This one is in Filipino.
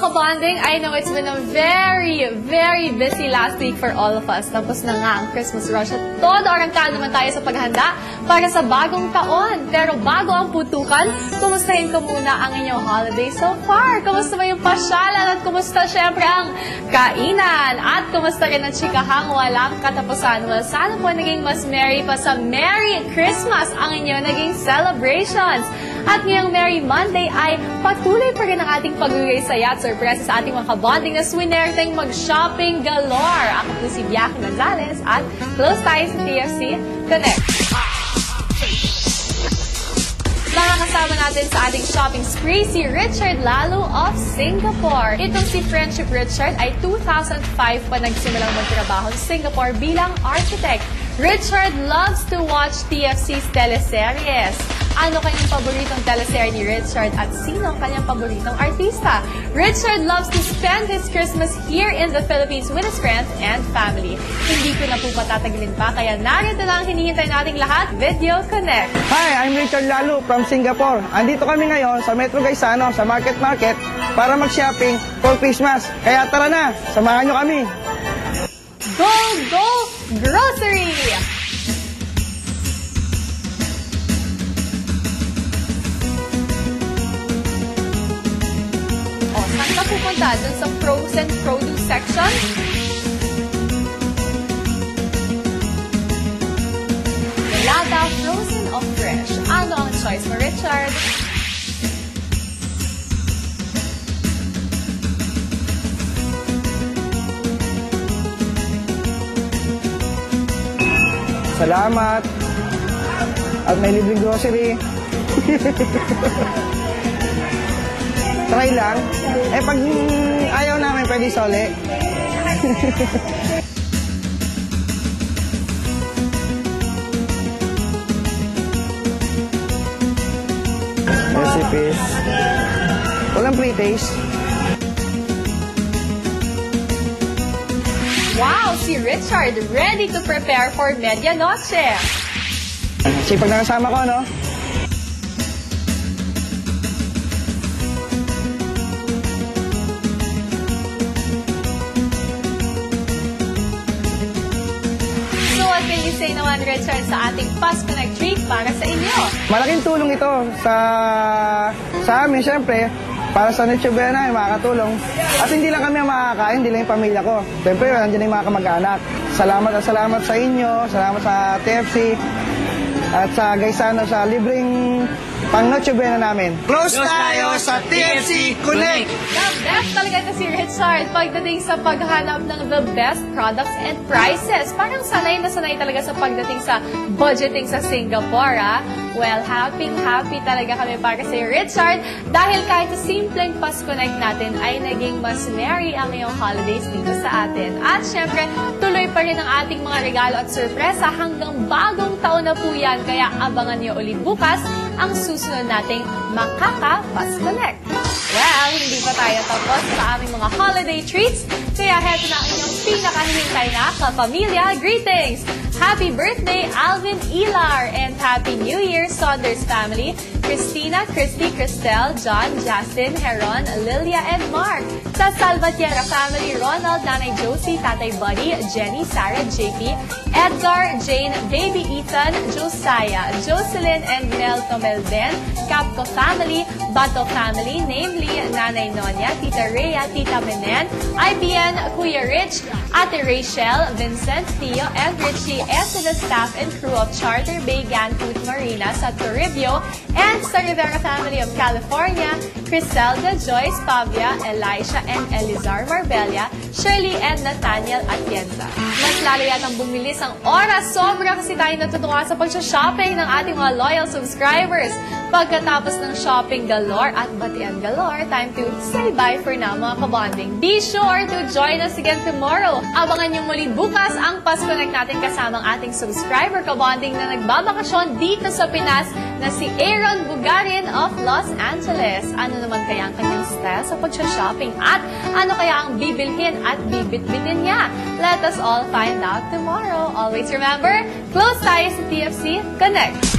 kabonding, I know it's been a very, very busy last week for all of us. Tapos na nga ang Christmas rush at todo arangkado naman tayo sa paghanda para sa bagong taon. Pero bago ang putukan, kumustahin ko muna ang inyong holiday so far. Kumusta ba yung pasyalan at kumusta syempre ang kainan? At kumusta rin ang chikahang walang katapusan? Well, sana po naging mas merry pa sa Merry Christmas ang inyong naging celebrations. At ngayong Merry Monday ay patuloy pa rin ang ating pag-uwi saya at sorpresa sa ating mga kabonding na swinerteng mag-shopping galore. Ako po si Biaki Gonzalez at close tayo sa TFC Connect. Mga kasama natin sa ating shopping spree, si Richard Lalo of Singapore. Itong si Friendship Richard ay 2005 pa nagsimulang magtrabaho sa Singapore bilang architect. Richard loves to watch TFC's teleseries. Ano kanyang paboritong teleserye ni Richard at sino ang kanyang paboritong artista? Richard loves to spend his Christmas here in the Philippines with his friends and family. Hindi ko na po patatagilin pa, kaya narito na ang hinihintay nating lahat, Video Connect. Hi, I'm Richard Lalo from Singapore. Andito kami ngayon sa Metro Gaisano, sa Market para mag-shopping for Christmas. Kaya tara na, samahan nyo kami. Go, go, grocery! Saan ka pupunta? Dun sa frozen produce section? Nilaga, frozen o fresh? Ano ang choice mo, Richard? Salamat. At may libreng grocery. Try lang. Eh, pag ayaw namin, pwede soli. Recipes. Walang pre-taste. Wow! Si Richard ready to prepare for Medianoche. Sipag na kasama ko, no? Say naman, Richard, sa ating Fast Connect treat para sa inyo. Malaking tulong ito sa amin, syempre, para sa Noche Buena, makakatulong. At hindi lang kami ang makakain, hindi lang yung pamilya ko. Syempre, nandiyan yung mga kamag-anak. Salamat at salamat sa inyo, salamat sa TFC, at sa Gaisano sa libreng pang Noche Buena namin. Close tayo sa TFC Connect! The best talaga ito si Richard pagdating sa paghanap ng the best products and prices. Parang sanay na sanay talaga sa pagdating sa budgeting sa Singapore, ah. Well, happy talaga kami para sa Richard dahil kahit sa simpleng Fast Connect natin ay naging mas merry ang iyong holidays dito sa atin. At syempre, tuloy pa rin ang ating mga regalo at sorpresa hanggang bagong taon na po yan. Kaya abangan niyo ulit bukas ang susunod nating Makaka-Fast Connect. Well, hindi pa tayo tapos sa aming mga holiday treats, kaya heto na ang inyong pinakahihintay na kapamilya greetings! Happy birthday, Alvin Ilar! And Happy New Year, Saunders family! Christina, Christy, Cristel, John, Justin, Heron, Lilia, and Mark. Sa Salvatierra family, Ronald, Nanay Josie, Tatay Buddy, Jenny, Sarah, JP, Edgar, Jane, Baby Ethan, Josiah, Jocelyn, and Mel Tomelden. Capco family, Bato family, namely Nanay Nonya, Tita Rhea, Tita Menen, IBN, Kuya Rich, Ate Rachel, Vincent, Theo, and Richie, and to the staff and crew of Charter Bay Gancoot Marina sa Toribio, and sa Rivera family of California, Criselda, Joyce, Pavia, Elisha, and Elizar Marbella, Shirley, and Nathaniel Atienza. Mas lalo yatang bumilis ang oras. Sobra kasi tayo natutuwa sa pag-shopping ng ating mga loyal subscribers. Pagkatapos ng shopping galore at batian galore, time to say bye for now, mga kabonding. Be sure to join us again tomorrow. Abangan niyo muli bukas ang Fast Connect natin kasamang ating subscriber kabonding na nagbabakasyon dito sa Pinas na si Aaron Bugarin of Los Angeles. Ano naman kaya ang kanyang style sa pag-shopping at ano kaya ang bibilhin at bibitbitin niya? Let us all find out tomorrow. Always remember, close tayo sa TFC Connect.